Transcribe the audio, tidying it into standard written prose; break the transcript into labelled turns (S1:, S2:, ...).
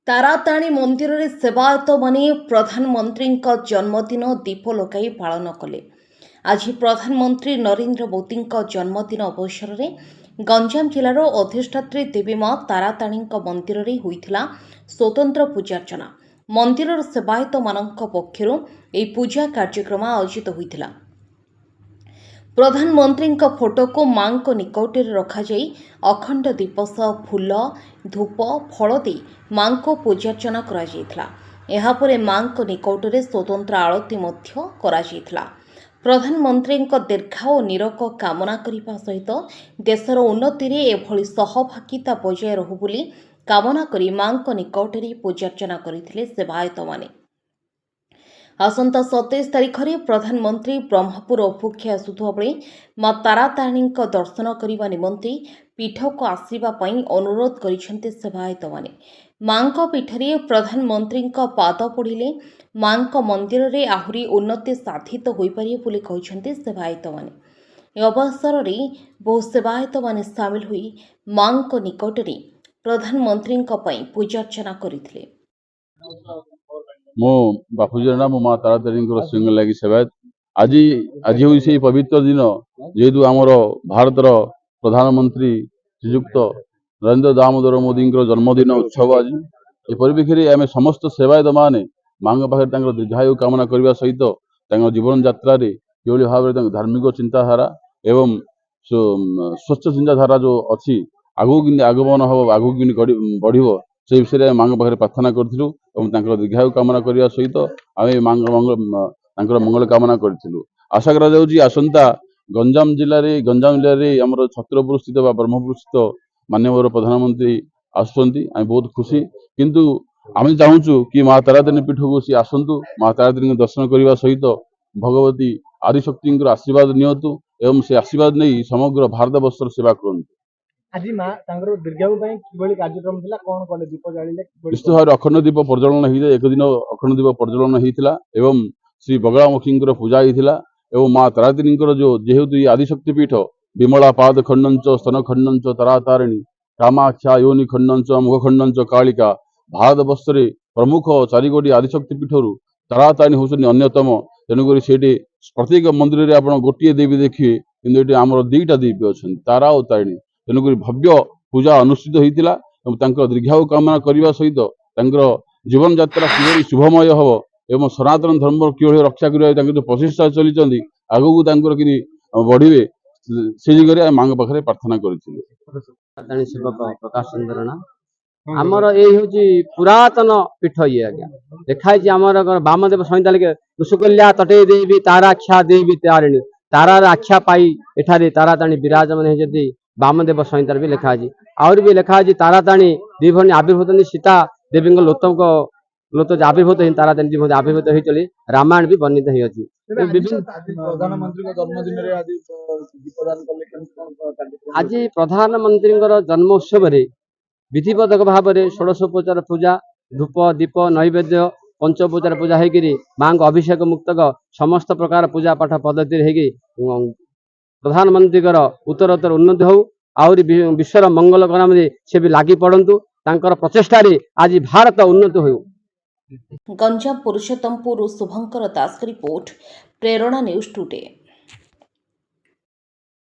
S1: ତାରାତାରିଣୀ ମନ୍ଦିରରେ ସେବାୟତମାନେ ପ୍ରଧାନମନ୍ତ୍ରୀଙ୍କ ଜନ୍ମଦିନ ଦୀପ ଲଗାଇ ପାଳନ କଲେ। ଆଜି ପ୍ରଧାନମନ୍ତ୍ରୀ ନରେନ୍ଦ୍ର ମୋଦିଙ୍କ ଜନ୍ମଦିନ ଅବସରରେ ଗଞ୍ଜାମ ଜିଲ୍ଲାର ଅଧିଷ୍ଠାତ୍ରୀ ଦେବୀ ମା ତାରାତାରିଣୀଙ୍କ ମନ୍ଦିରରେ ହୋଇଥିଲା ସ୍ୱତନ୍ତ୍ର ପୂଜାର୍ଚ୍ଚନା। ମନ୍ଦିରର ସେବାୟତମାନଙ୍କ ପକ୍ଷରୁ ଏହି ପୂଜା କାର୍ଯ୍ୟକ୍ରମ ଆୟୋଜିତ ହୋଇଥିଲା। ପ୍ରଧାନମନ୍ତ୍ରୀଙ୍କ ଫଟୋକୁ ମାଙ୍କ ନିକଟରେ ରଖାଯାଇ ଅଖଣ୍ଡ ଦୀପ ସହ ଫୁଲ, ଧୂପ, ଫଳ ଦେଇ ମାଙ୍କୁ ପୂଜାର୍ଚ୍ଚନା କରାଯାଇଥିଲା। ଏହାପରେ ମାଙ୍କ ନିକଟରେ ସ୍ୱତନ୍ତ୍ର ଆଳତୀ ମଧ୍ୟ କରାଯାଇଥିଲା। ପ୍ରଧାନମନ୍ତ୍ରୀଙ୍କ ଦୀର୍ଘାୟୁ ଓ ନିରୋଗ କାମନା କରିବା ସହିତ ଦେଶର ଉନ୍ନତିରେ ଏଭଳି ସହଭାଗିତା ବଜାୟ ରହୁ ବୋଲି କାମନା କରି ମାଙ୍କ ନିକଟରେ ପୂଜାର୍ଚ୍ଚନା କରିଥିଲେ ସେବାୟତମାନେ। ଆସନ୍ତା 27 ତାରିଖରେ ପ୍ରଧାନମନ୍ତ୍ରୀ ବ୍ରହ୍ମପୁର ଅଭିମୁଖେ ଆସୁଥିବା ବେଳେ ମା ତାରାତାରିଣୀଙ୍କ ଦର୍ଶନ କରିବା ନିମନ୍ତେ ପୀଠକୁ ଆସିବା ପାଇଁ ଅନୁରୋଧ କରିଛନ୍ତି ସେବାୟତମାନେ। ମାଙ୍କ ପୀଠରେ ପ୍ରଧାନମନ୍ତ୍ରୀଙ୍କ ପାଦ ପଡ଼ିଲେ ମାଙ୍କ ମନ୍ଦିରରେ ଆହୁରି ଉନ୍ନତି ସାଧିତ ହୋଇପାରିବ ବୋଲି କହିଛନ୍ତି ସେବାୟତମାନେ। ଏ ଅବସରରେ ବହୁ ସେବାୟତମାନେ ସାମିଲ ହୋଇ ମାଙ୍କ ନିକଟରେ ପ୍ରଧାନମନ୍ତ୍ରୀଙ୍କ ପାଇଁ ପୂଜାର୍ଚ୍ଚନା କରିଥିଲେ।
S2: मो बापूजी मो माँ तारातारिणी श्रृंग लगी सेवायत आज आज हूँ से पवित्र दिन जेहेतु आमर भारतर प्रधानमंत्री श्रीयुक्त नरेंद्र दामोदर मोदी जन्मदिन उत्सव आज ये परिप्रेक्षी आम समस्त सेवायत मैंने माँ पाखे दीर्घायु कामना करने सहित जीवन यात्रा किभली भाव में धार्मिक चिंताधारा एवं स्वच्छ चिंताधारा जो अच्छी आगू आगमन हम आगू बढ़ से विषय में माँ पाखे प्रार्थना करूँ और दीर्घायु कामना करने सहित आम माँ मंगल कामना करूँ। आशा करसंता गंजाम जिले में आम छत्रपुर स्थित ब्रह्मपुर स्थित माननीय प्रधानमंत्री आसुँच बहुत खुशी किंतु आम चाहूँ कि माँ तारातारिणी पीठ को सी आसतु माँ तारातारिणी दर्शन करने सहित भगवती आदिशक्ति आशीर्वाद नियतु एवं से आशीर्वाद नहीं समग्र भारत वर्षर सेवा करूँ।
S3: आज माँ दीर्घायु कार्यक्रम दीप जाले
S2: निश्चित भाव अखंड दीप प्रज्वलन होता एक दिन अखंड दीप प्रज्वलन होता एवं श्री बगलामुखी पूजा होता एवं माँ तारातारिणी जो जेहेतु आदिशक्ति पीठ विमला पाद खंडंच स्तन खंडंच तारातारिणी कामाक्षा योनि खंडंच मुख खंडंच कालिका भारत वर्ष प्रमुख चारिगोटी आदिशक्ति पीठर तारातारिणी हूँ अन्यतम तेणुक से प्रत्येक मंदिर में आप गोटे देवी देखिए कि आमर दुईटा देवी अच्छा तारा और तारिणी तेणुक भव्य पूजा अनुष्ठित होता दीर्घायु कामना करने सहित जीवन यात्रा कि शुभमय हम एवं सनातन धर्म कि रक्षा करने जो प्रचेषा चली आगू कि बढ़े से दिगरे माँ पाखे प्रार्थना करें।
S4: सेवक प्रकाश चंद्र आमर ये पुरातन पीठ ये आज्ञा देखाई आमर वामदेव संहिता लिखे ऋषुकल्या तटे देवी ताराख्या देवी तारिणी तारार आख्या पाई एठारे तारातारिणी विराजमान होती वामदेव संहिता भी लिखाई आउर भी लिखाई तारातारिणी दुई आविर्भूत सीता देवी लोत आविर्भूत तारातारिणी आविर्भूत होती रामायण भी वर्णित होती। आज प्रधानमंत्री जन्म उत्सव विधिवत भाव में षोडशोपचार पूजा धूप दीप नैवेद्य पंचोपचार पूजा होगी माँ अभिषेक मुक्तक समस्त प्रकार पूजा पाठ पद्धति होगी प्रधानमंत्री उत्तरोत्तर उन्नति हो आउरी विश्वर मंगल करा से भी लगी पड़तु प्रचेषार आज भारत उन्नति हो।
S1: गंजाम पुरुषोत्तमपुर शुभंकर दास रिपोर्ट प्रेरणा न्यूज टुडे।